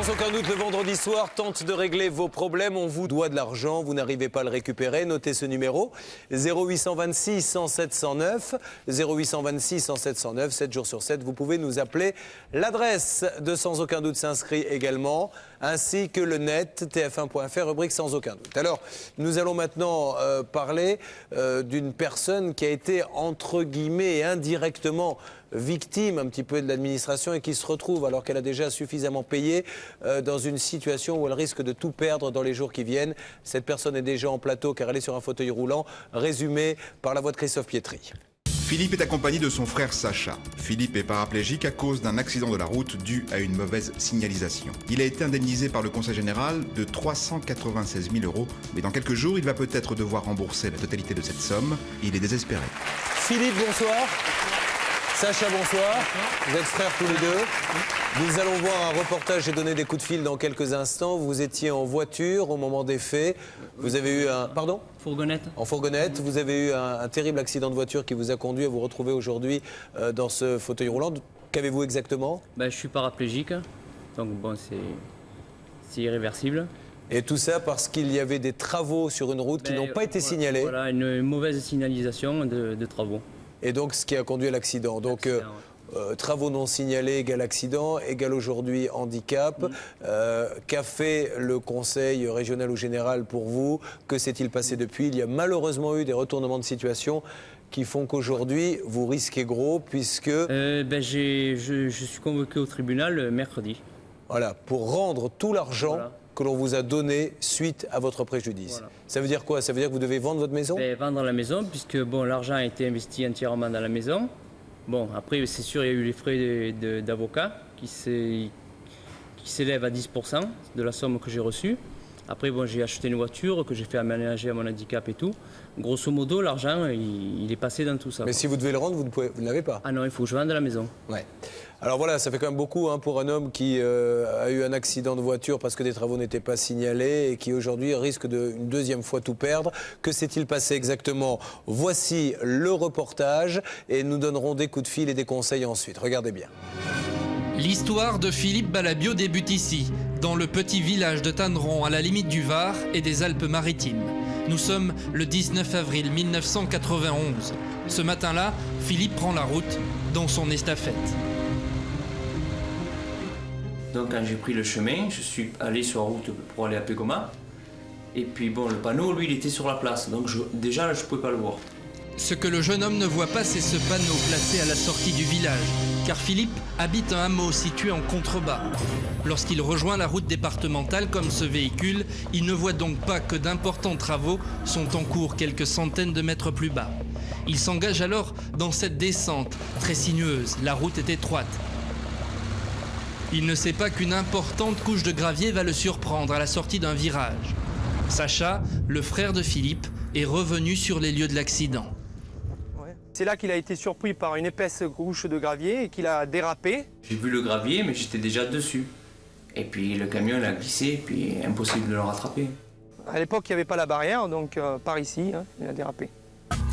Sans aucun doute, le vendredi soir, tente de régler vos problèmes. On vous doit de l'argent, vous n'arrivez pas à le récupérer. Notez ce numéro, 0826 107 109, 0826 107 109, 7 jours sur 7. Vous pouvez nous appeler. L'adresse de Sans aucun doute s'inscrit également, ainsi que le net, tf1.fr, rubrique Sans aucun doute. Alors, nous allons maintenant parler d'une personne qui a été, entre guillemets, et indirectement victime un petit peu de l'administration et qui se retrouve, alors qu'elle a déjà suffisamment payé, dans une situation où elle risque de tout perdre dans les jours qui viennent. Cette personne est déjà en plateau car elle est sur un fauteuil roulant. Résumé par la voix de Christophe Pietri. Philippe est accompagné de son frère Sacha. Philippe est paraplégique à cause d'un accident de la route dû à une mauvaise signalisation. Il a été indemnisé par le Conseil général de 396 000 €, mais dans quelques jours, il va peut-être devoir rembourser la totalité de cette somme. Il est désespéré. Philippe, bonsoir. Sacha, bonsoir. Vous êtes frères tous les deux. Nous allons voir un reportage et donner des coups de fil dans quelques instants. Vous étiez en voiture au moment des faits. Vous avez eu un... Pardon ? Fourgonnette. En fourgonnette. Vous avez eu un terrible accident de voiture qui vous a conduit à vous retrouver aujourd'hui dans ce fauteuil roulant. Qu'avez-vous exactement ? Je suis paraplégique, donc bon, c'est irréversible. Et tout ça parce qu'il y avait des travaux sur une route qui n'ont pas été signalés. Voilà, une mauvaise signalisation de travaux. Et donc, ce qui a conduit à l'accident. Donc, travaux non signalés égale accident, égale aujourd'hui handicap. Qu'a fait le Conseil régional ou général pour vous? Que s'est-il passé depuis? Il y a malheureusement eu des retournements de situation qui font qu'aujourd'hui, vous risquez gros puisque... Je suis convoqué au tribunal mercredi. Voilà, pour rendre tout l'argent... Voilà. Que l'on vous a donné suite à votre préjudice. Voilà. Ça veut dire quoi? Ça veut dire que vous devez vendre votre maison? Vendre la maison, puisque bon, l'argent a été investi entièrement dans la maison. Bon, après, c'est sûr, il y a eu les frais d'avocat qui s'élèvent à 10% de la somme que j'ai reçue. Après, bon, j'ai acheté une voiture que j'ai fait aménager à mon handicap et tout. Grosso modo, l'argent, il est passé dans tout ça. Mais si vous devez le rendre, vous ne l'avez pas? Ah non, il faut que je vende la maison. Ouais. Alors voilà, ça fait quand même beaucoup pour un homme qui a eu un accident de voiture parce que des travaux n'étaient pas signalés et qui aujourd'hui risque une deuxième fois tout perdre. Que s'est-il passé exactement? Voici le reportage et nous donnerons des coups de fil et des conseils ensuite. Regardez bien. L'histoire de Philippe Balabio débute ici, dans le petit village de Tanneron, à la limite du Var et des Alpes-Maritimes. Nous sommes le 19 avril 1991. Ce matin-là, Philippe prend la route dans son estafette. Donc quand j'ai pris le chemin, je suis allé sur la route pour aller à Pégoma. Et puis bon, le panneau, lui, il était sur la place. Donc déjà, je ne pouvais pas le voir. Ce que le jeune homme ne voit pas, c'est ce panneau placé à la sortie du village. Car Philippe habite un hameau situé en contrebas. Lorsqu'il rejoint la route départementale comme ce véhicule, il ne voit donc pas que d'importants travaux sont en cours quelques centaines de mètres plus bas. Il s'engage alors dans cette descente très sinueuse. La route est étroite. Il ne sait pas qu'une importante couche de gravier va le surprendre à la sortie d'un virage. Sacha, le frère de Philippe, est revenu sur les lieux de l'accident. C'est là qu'il a été surpris par une épaisse couche de gravier et qu'il a dérapé. J'ai vu le gravier, mais j'étais déjà dessus. Et puis le camion, il a glissé, et puis impossible de le rattraper. À l'époque, il n'y avait pas la barrière, donc par ici, il a dérapé.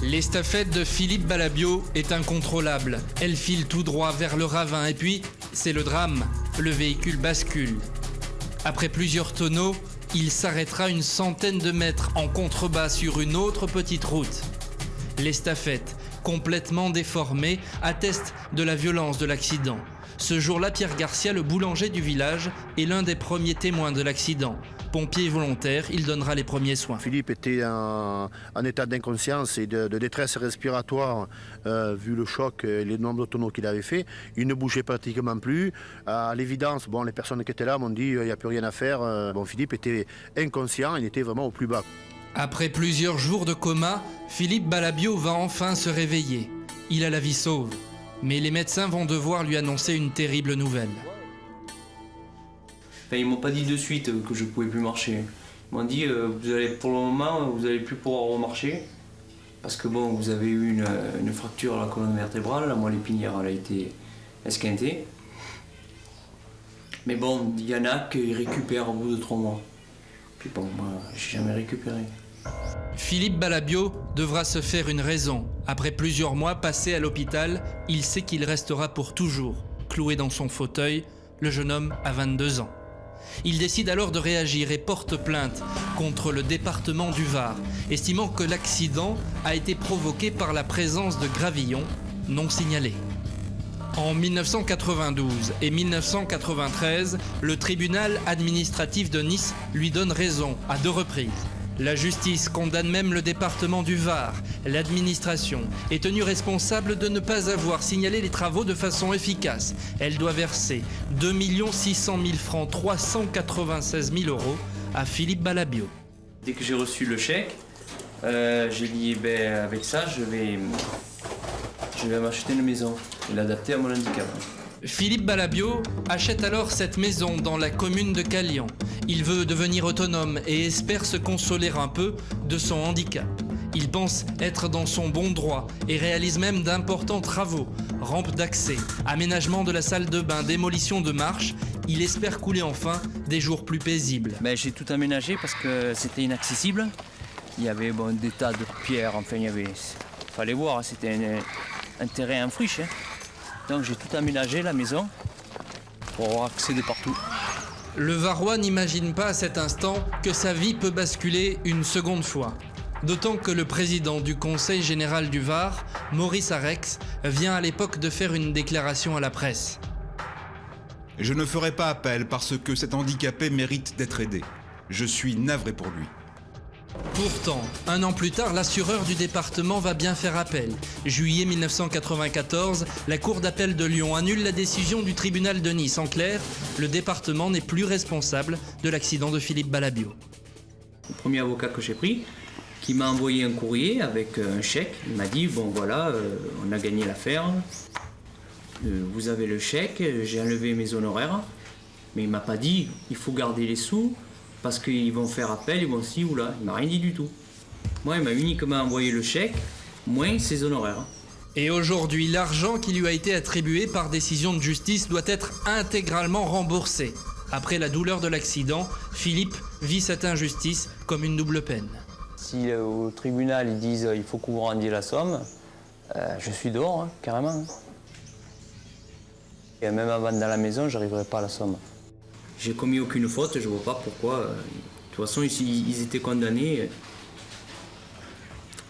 L'estafette de Philippe Balabio est incontrôlable. Elle file tout droit vers le ravin et puis, c'est le drame, le véhicule bascule. Après plusieurs tonneaux, il s'arrêtera une centaine de mètres en contrebas sur une autre petite route. L'estafette, complètement déformée, atteste de la violence de l'accident. Ce jour-là, Pierre Garcia, le boulanger du village, est l'un des premiers témoins de l'accident. Pompier volontaire, il donnera les premiers soins. Philippe était en état d'inconscience et de détresse respiratoire vu le choc et les nombres de tonneaux qu'il avait fait. Il ne bougeait pratiquement plus. À l'évidence, les personnes qui étaient là m'ont dit il n'y a plus rien à faire. Philippe était inconscient, il était vraiment au plus bas. Après plusieurs jours de coma, Philippe Balabio va enfin se réveiller. Il a la vie sauve. Mais les médecins vont devoir lui annoncer une terrible nouvelle. Ils m'ont pas dit de suite que je pouvais plus marcher. Ils m'ont dit pour le moment vous allez plus pouvoir remarcher parce que bon, vous avez eu une fracture à la colonne vertébrale, la moelle épinière elle a été esquintée. Mais bon, il y en a qui récupèrent au bout de 3 mois. Puis bon, moi, j'ai jamais récupéré. Philippe Balabio devra se faire une raison. Après plusieurs mois passés à l'hôpital, il sait qu'il restera pour toujours cloué dans son fauteuil. Le jeune homme a 22 ans. Il décide alors de réagir et porte plainte contre le département du Var, estimant que l'accident a été provoqué par la présence de gravillons non signalés. En 1992 et 1993, le tribunal administratif de Nice lui donne raison à 2 reprises. La justice condamne même le département du Var. L'administration est tenue responsable de ne pas avoir signalé les travaux de façon efficace. Elle doit verser 2 600 000 francs, 396 000 euros à Philippe Balabio. Dès que j'ai reçu le chèque, j'ai dit avec ça, je vais m'acheter une maison et l'adapter à mon handicap. Philippe Balabio achète alors cette maison dans la commune de Calian. Il veut devenir autonome et espère se consoler un peu de son handicap. Il pense être dans son bon droit et réalise même d'importants travaux. Rampe d'accès, aménagement de la salle de bain, démolition de marches. Il espère couler enfin des jours plus paisibles. J'ai tout aménagé parce que c'était inaccessible. Il y avait des tas de pierres, fallait voir, c'était un terrain en friche. Donc j'ai tout aménagé la maison pour accéder partout. Le Varois n'imagine pas à cet instant que sa vie peut basculer une seconde fois. D'autant que le président du Conseil général du Var, Maurice Arex, vient à l'époque de faire une déclaration à la presse. Je ne ferai pas appel parce que cet handicapé mérite d'être aidé. Je suis navré pour lui. Pourtant, 1 an plus tard, l'assureur du département va bien faire appel. Juillet 1994, la Cour d'appel de Lyon annule la décision du tribunal de Nice. En clair, le département n'est plus responsable de l'accident de Philippe Balabio. Le premier avocat que j'ai pris, qui m'a envoyé un courrier avec un chèque, il m'a dit on a gagné l'affaire, vous avez le chèque, j'ai enlevé mes honoraires, mais il m'a pas dit il faut garder les sous. Parce qu'ils vont faire appel, ils vont ci ou là. Il m'a rien dit du tout. Moi, il m'a uniquement envoyé le chèque, moins ses honoraires. Et aujourd'hui, l'argent qui lui a été attribué par décision de justice doit être intégralement remboursé. Après la douleur de l'accident, Philippe vit cette injustice comme une double peine. Si au tribunal ils disent il faut que vous rendiez la somme, je suis dehors, carrément. Et même avant dans la maison, je n'arriverai pas à la somme. J'ai commis aucune faute, je vois pas pourquoi. De toute façon, ils étaient condamnés.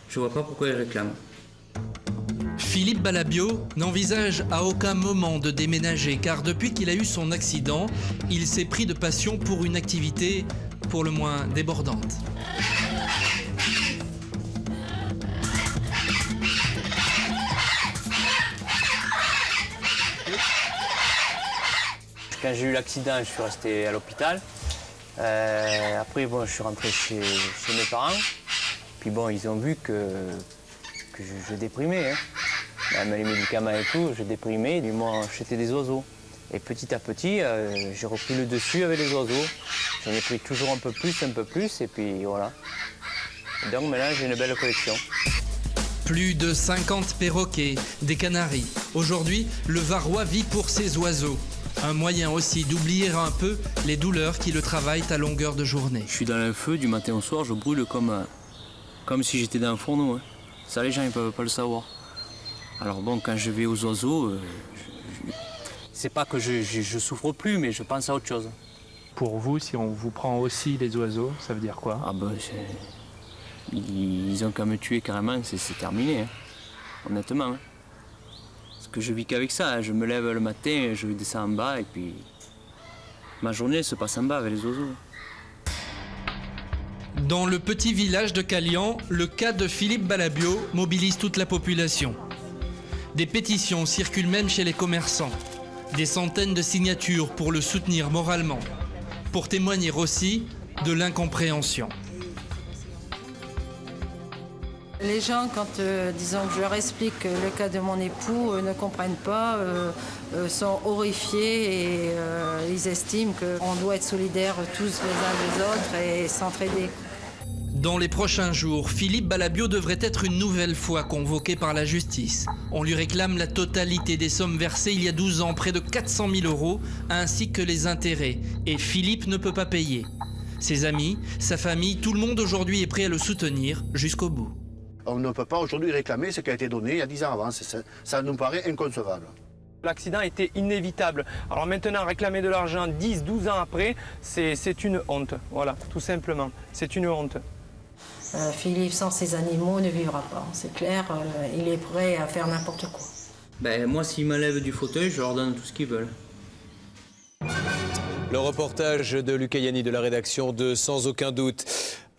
Je vois pas pourquoi ils réclament. Philippe Balabio n'envisage à aucun moment de déménager car depuis qu'il a eu son accident, il s'est pris de passion pour une activité pour le moins débordante. Quand j'ai eu l'accident, je suis resté à l'hôpital. Après, je suis rentré chez mes parents. Puis ils ont vu que je déprimais. Même les médicaments et tout, je déprimais. Ils m'ont acheté des oiseaux. Et petit à petit, j'ai repris le dessus avec les oiseaux. J'en ai pris toujours un peu plus, et puis voilà. Et donc maintenant, j'ai une belle collection. Plus de 50 perroquets, des canaris. Aujourd'hui, le Varois vit pour ses oiseaux. Un moyen aussi d'oublier un peu les douleurs qui le travaillent à longueur de journée. Je suis dans le feu du matin au soir, je brûle comme si j'étais dans un fourneau. Ça, les gens ne peuvent pas le savoir. Alors quand je vais aux oiseaux, c'est pas que je souffre plus, mais je pense à autre chose. Pour vous, si on vous prend aussi les oiseaux, ça veut dire quoi? Ils ont qu'à me tuer carrément, c'est terminé, honnêtement. Parce que je vis qu'avec ça, je me lève le matin, je descends en bas et puis ma journée se passe en bas avec les oiseaux. Dans le petit village de Calian, le cas de Philippe Balabio mobilise toute la population. Des pétitions circulent même chez les commerçants. Des centaines de signatures pour le soutenir moralement. Pour témoigner aussi de l'incompréhension. Les gens, quand disons que je leur explique le cas de mon époux, ne comprennent pas, sont horrifiés et ils estiment qu'on doit être solidaires tous les uns des autres et s'entraider. Dans les prochains jours, Philippe Balabio devrait être une nouvelle fois convoqué par la justice. On lui réclame la totalité des sommes versées il y a 12 ans, près de 400 000 euros, ainsi que les intérêts. Et Philippe ne peut pas payer. Ses amis, sa famille, tout le monde aujourd'hui est prêt à le soutenir jusqu'au bout. On ne peut pas aujourd'hui réclamer ce qui a été donné il y a 10 ans avant. Ça nous paraît inconcevable. L'accident était inévitable. Alors maintenant, réclamer de l'argent 10, 12 ans après, c'est une honte. Voilà, tout simplement. C'est une honte. Philippe, sans ses animaux, ne vivra pas. C'est clair, il est prêt à faire n'importe quoi. Ben, moi, s'ils m'enlèvent du fauteuil, je leur donne tout ce qu'ils veulent. Le reportage de Lucas Yanni de la rédaction de Sans aucun doute.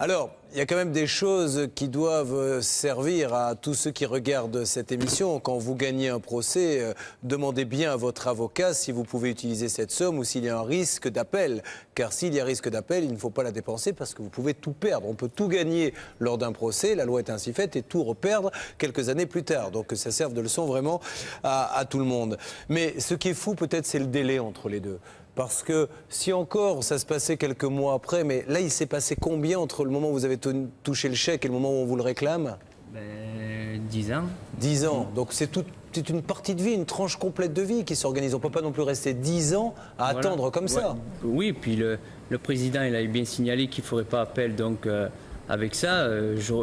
Alors, il y a quand même des choses qui doivent servir à tous ceux qui regardent cette émission. Quand vous gagnez un procès, demandez bien à votre avocat si vous pouvez utiliser cette somme ou s'il y a un risque d'appel. Car s'il y a risque d'appel, il ne faut pas la dépenser parce que vous pouvez tout perdre. On peut tout gagner lors d'un procès, la loi est ainsi faite, et tout reperdre quelques années plus tard. Donc ça serve de leçon vraiment à tout le monde. Mais ce qui est fou peut-être, c'est le délai entre les deux. Parce que si encore ça se passait quelques mois après, mais là il s'est passé combien entre le moment où vous avez touché le chèque et le moment où on vous le réclame? 10 ans. 10 ans, donc c'est une partie de vie, une tranche complète de vie qui s'organise. On ne peut pas non plus rester 10 ans à attendre comme ça. Oui, puis le président il avait bien signalé qu'il ne ferait pas appel, donc avec ça,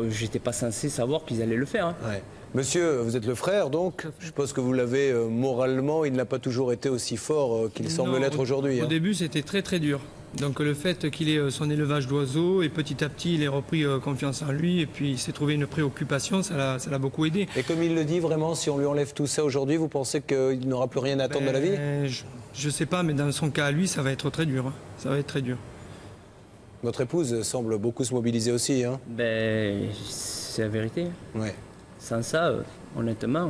j'étais pas censé savoir qu'ils allaient le faire. Hein. Ouais. Monsieur, vous êtes le frère, donc je suppose que vous l'avez moralement, il n'a pas toujours été aussi fort qu'il semble l'être aujourd'hui. Au début, c'était très très dur. Donc le fait qu'il ait son élevage d'oiseaux, et petit à petit, il ait repris confiance en lui, et puis il s'est trouvé une préoccupation, ça l'a beaucoup aidé. Et comme il le dit vraiment, si on lui enlève tout ça aujourd'hui, vous pensez qu'il n'aura plus rien à attendre de la vie? Je sais pas, mais dans son cas à lui, ça va être très dur. Ça va être très dur. Votre épouse semble beaucoup se mobiliser aussi. Hein. C'est la vérité. Ouais. Sans ça, honnêtement...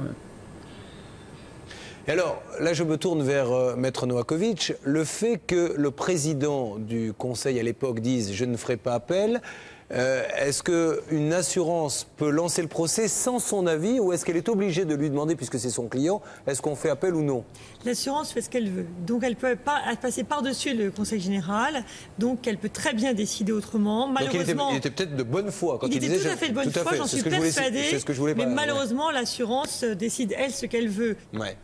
Et alors, là, je me tourne vers Maître Novakovic. Le fait que le président du conseil à l'époque dise « je ne ferai pas appel », est-ce qu'une assurance peut lancer le procès sans son avis ou est-ce qu'elle est obligée de lui demander, puisque c'est son client, est-ce qu'on fait appel ou non? L'assurance fait ce qu'elle veut. Donc elle peut pas passer par-dessus le conseil général. Donc elle peut très bien décider autrement. Malheureusement, donc il était peut-être de bonne foi quand il disait... Il était tout à fait de bonne foi, j'en suis persuadée. C'est ce que je voulais mais pas, malheureusement, l'assurance décide, elle, ce qu'elle veut. Ouais.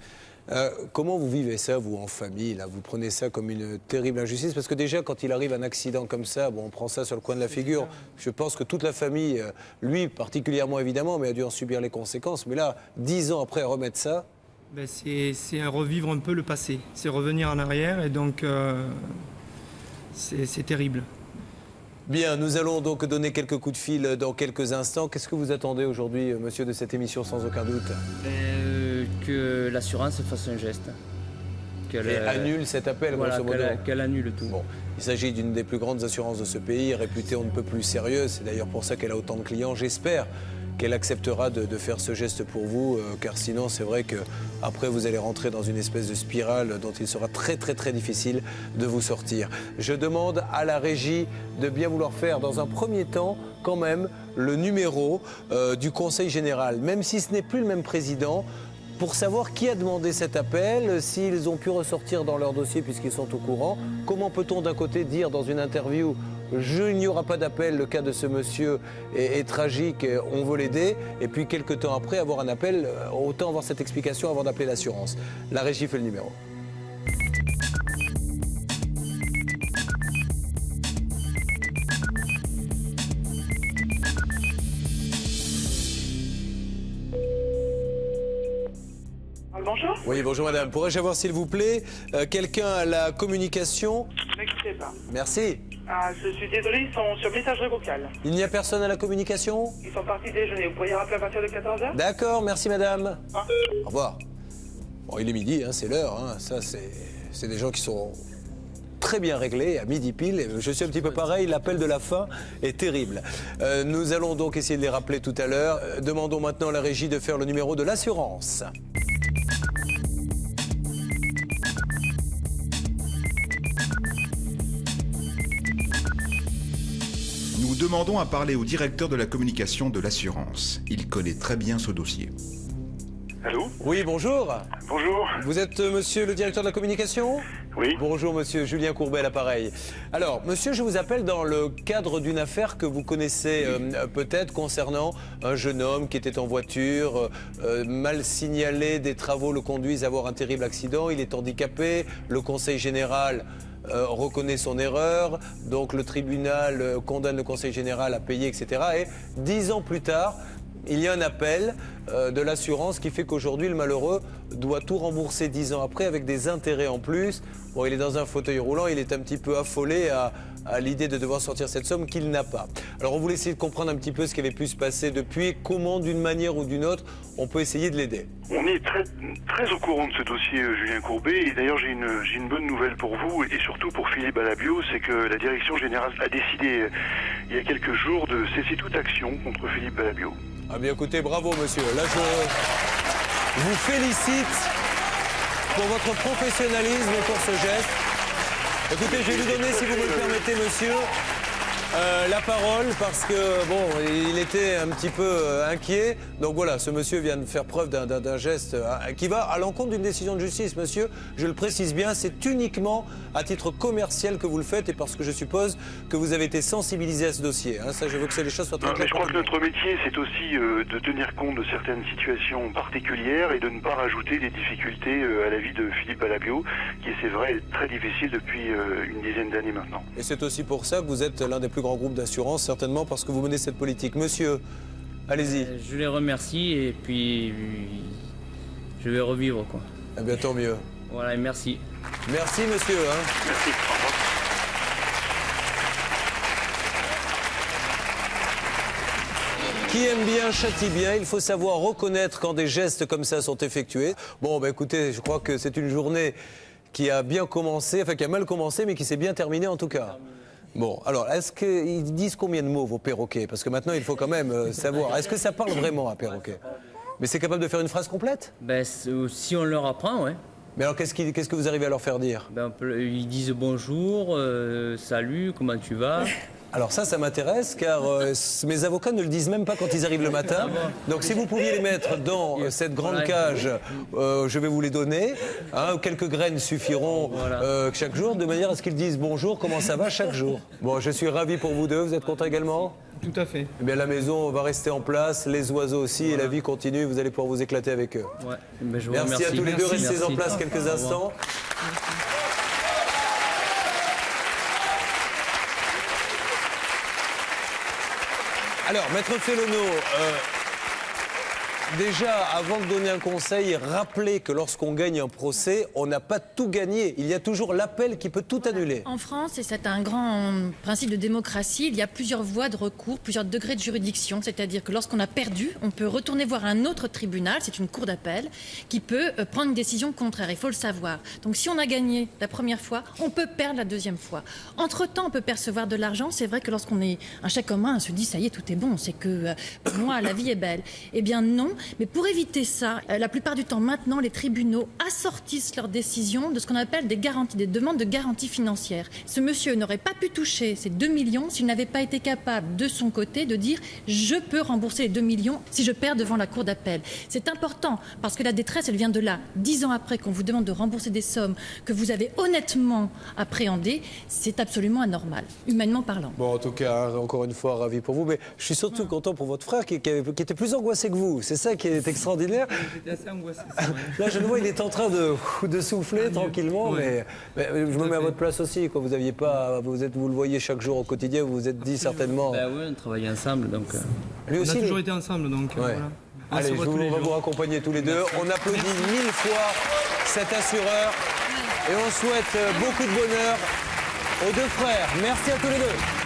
Comment vous vivez ça, vous, en famille là? Vous prenez ça comme une terrible injustice? Parce que déjà, quand il arrive un accident comme ça, bon, on prend ça sur le coin de la figure. Je pense que toute la famille, lui particulièrement évidemment, mais a dû en subir les conséquences. Mais là, 10 ans après, remettre ça... C'est revivre un peu le passé. C'est revenir en arrière et donc c'est terrible. Bien, nous allons donc donner quelques coups de fil dans quelques instants. Qu'est-ce que vous attendez aujourd'hui, monsieur, de cette émission, sans aucun doute? Que l'assurance fasse un geste. Qu'elle annule cet appel, voilà, grosso modo. Qu'elle annule tout. Bon, il s'agit d'une des plus grandes assurances de ce pays, réputée on ne peut plus sérieuse. C'est d'ailleurs pour ça qu'elle a autant de clients. J'espère qu'elle acceptera de faire ce geste pour vous, car sinon c'est vrai qu'après vous allez rentrer dans une espèce de spirale dont il sera très très très difficile de vous sortir. Je demande à la régie de bien vouloir faire dans un premier temps quand même le numéro du Conseil général, même si ce n'est plus le même président, pour savoir qui a demandé cet appel, s'ils ont pu ressortir dans leur dossier puisqu'ils sont au courant. Comment peut-on d'un côté dire dans une interview « il n'y aura pas d'appel, le cas de ce monsieur est tragique, on veut l'aider » et puis quelques temps après avoir un appel, autant avoir cette explication avant d'appeler l'assurance. La régie fait le numéro. Bonjour. Oui, bonjour madame. Pourrais-je avoir s'il vous plaît quelqu'un à la communication? Ne quittez pas. Merci. Ah, je suis désolé, ils sont sur messagerie vocale. Il n'y a personne à la communication? Ils sont partis déjeuner. Vous pourriez rappeler à partir de 14h? D'accord, merci madame. Ah. Au revoir. Bon, il est midi, hein, c'est l'heure. Hein. Ça, c'est des gens qui sont très bien réglés à midi pile. Je suis un petit peu pareil, l'appel de la fin est terrible. Nous allons donc essayer de les rappeler tout à l'heure. Demandons maintenant à la régie de faire le numéro de l'assurance. Nous demandons à parler au directeur de la communication de l'assurance. Il connaît très bien ce dossier. Allô? Oui, bonjour. Bonjour. Vous êtes monsieur le directeur de la communication? Oui. Bonjour monsieur, Julien Courbet à l'appareil. Alors monsieur, je vous appelle dans le cadre d'une affaire que vous connaissez peut-être concernant un jeune homme qui était en voiture, mal signalé, des travaux le conduisent à avoir un terrible accident, il est handicapé, le conseil général reconnaît son erreur, donc le tribunal condamne le conseil général à payer, etc. Et 10 ans plus tard, il y a un appel de l'assurance qui fait qu'aujourd'hui, le malheureux doit tout rembourser 10 ans après avec des intérêts en plus. Bon, il est dans un fauteuil roulant, il est un petit peu affolé à l'idée de devoir sortir cette somme qu'il n'a pas. Alors, on voulait essayer de comprendre un petit peu ce qui avait pu se passer depuis, comment, d'une manière ou d'une autre, on peut essayer de l'aider. On est très au courant de ce dossier, Julien Courbet, et d'ailleurs j'ai une bonne nouvelle pour vous et surtout pour Philippe Alabio, c'est que la direction générale a décidé il y a quelques jours de cesser toute action contre Philippe Alabio. Ah bien écoutez, bravo monsieur. Là je vous félicite pour votre professionnalisme et pour ce geste. Écoutez, je vais vous donner, si vous me le permettez monsieur, la parole parce que bon, il était un petit peu inquiet. Donc voilà, ce monsieur vient de faire preuve d'un geste qui va à l'encontre d'une décision de justice. Monsieur, je le précise bien, c'est uniquement à titre commercial que vous le faites et parce que je suppose que vous avez été sensibilisé à ce dossier. Hein. Ça, je veux que les choses soient très claires. Je crois que notre métier, c'est aussi de tenir compte de certaines situations particulières et de ne pas rajouter des difficultés à la vie de Philippe Alabio, qui est, c'est vrai, très difficile depuis une dizaine d'années maintenant. Et c'est aussi pour ça que vous êtes l'un des plus grands groupes d'assurance, certainement parce que vous menez cette politique. Monsieur, allez-y. Je les remercie et puis je vais revivre quoi. Eh bien, tant mieux. Voilà, et merci. Merci monsieur. Hein. Merci. Au revoir. Qui aime bien châtie bien, il faut savoir reconnaître quand des gestes comme ça sont effectués. Bon, bah écoutez, je crois que c'est une journée qui a bien commencé, enfin qui a mal commencé, mais qui s'est bien terminée en tout cas. Bon, alors, est-ce qu'ils disent combien de mots, vos perroquets? Parce que maintenant, il faut quand même savoir. Est-ce que ça parle vraiment, un perroquet? Mais c'est capable de faire une phrase complète? Ben, si on leur apprend, ouais. Mais alors, qu'est-ce que vous arrivez à leur faire dire? Ben, ils disent bonjour, salut, comment tu vas? Alors ça m'intéresse, car mes avocats ne le disent même pas quand ils arrivent le matin. Donc si vous pouviez les mettre dans cette grande cage, je vais vous les donner. Hein, quelques graines suffiront chaque jour, de manière à ce qu'ils disent bonjour, comment ça va chaque jour. Bon, je suis ravi pour vous deux, vous êtes contents également? Tout à fait. Eh bien, la maison va rester en place, les oiseaux aussi, et la vie continue, vous allez pouvoir vous éclater avec eux. Ouais. Ben, je vous merci à tous les deux, restez en place quelques instants. Alors, Maître Fellono, déjà, avant de donner un conseil, rappelez que lorsqu'on gagne un procès, on n'a pas tout gagné. Il y a toujours l'appel qui peut tout annuler. En France, et c'est un grand principe de démocratie, il y a plusieurs voies de recours, plusieurs degrés de juridiction. C'est-à-dire que lorsqu'on a perdu, on peut retourner voir un autre tribunal, c'est une cour d'appel, qui peut prendre une décision contraire. Il faut le savoir. Donc si on a gagné la première fois, on peut perdre la deuxième fois. Entre-temps, on peut percevoir de l'argent. C'est vrai que lorsqu'on est un chèque en main, on se dit, ça y est, tout est bon. C'est que pour moi, la vie est belle. Eh bien non. Mais pour éviter ça, la plupart du temps maintenant, les tribunaux assortissent leurs décisions de ce qu'on appelle des garanties, des demandes de garantie financière. Ce monsieur n'aurait pas pu toucher ces 2 millions s'il n'avait pas été capable de son côté de dire « je peux rembourser les 2 millions si je perds devant la cour d'appel ». C'est important parce que la détresse, elle vient de là. 10 ans après qu'on vous demande de rembourser des sommes que vous avez honnêtement appréhendées, c'est absolument anormal, humainement parlant. Bon, en tout cas, encore une fois, ravi pour vous. Mais je suis surtout content pour votre frère qui était plus angoissé que vous. C'est ça qui est extraordinaire. J'étais assez angoissé. Là, je le vois, il est en train de souffler tranquillement, mais je me mets à votre place aussi. Quoi. Vous le voyez chaque jour au quotidien, vous vous êtes dit certainement. Ben oui, on travaille ensemble, donc. Lui aussi, on a toujours été ensemble, donc voilà. Allez, on va vous raccompagner tous les deux. On applaudit 1000 fois cet assureur et on souhaite beaucoup de bonheur aux deux frères. Merci à tous les deux.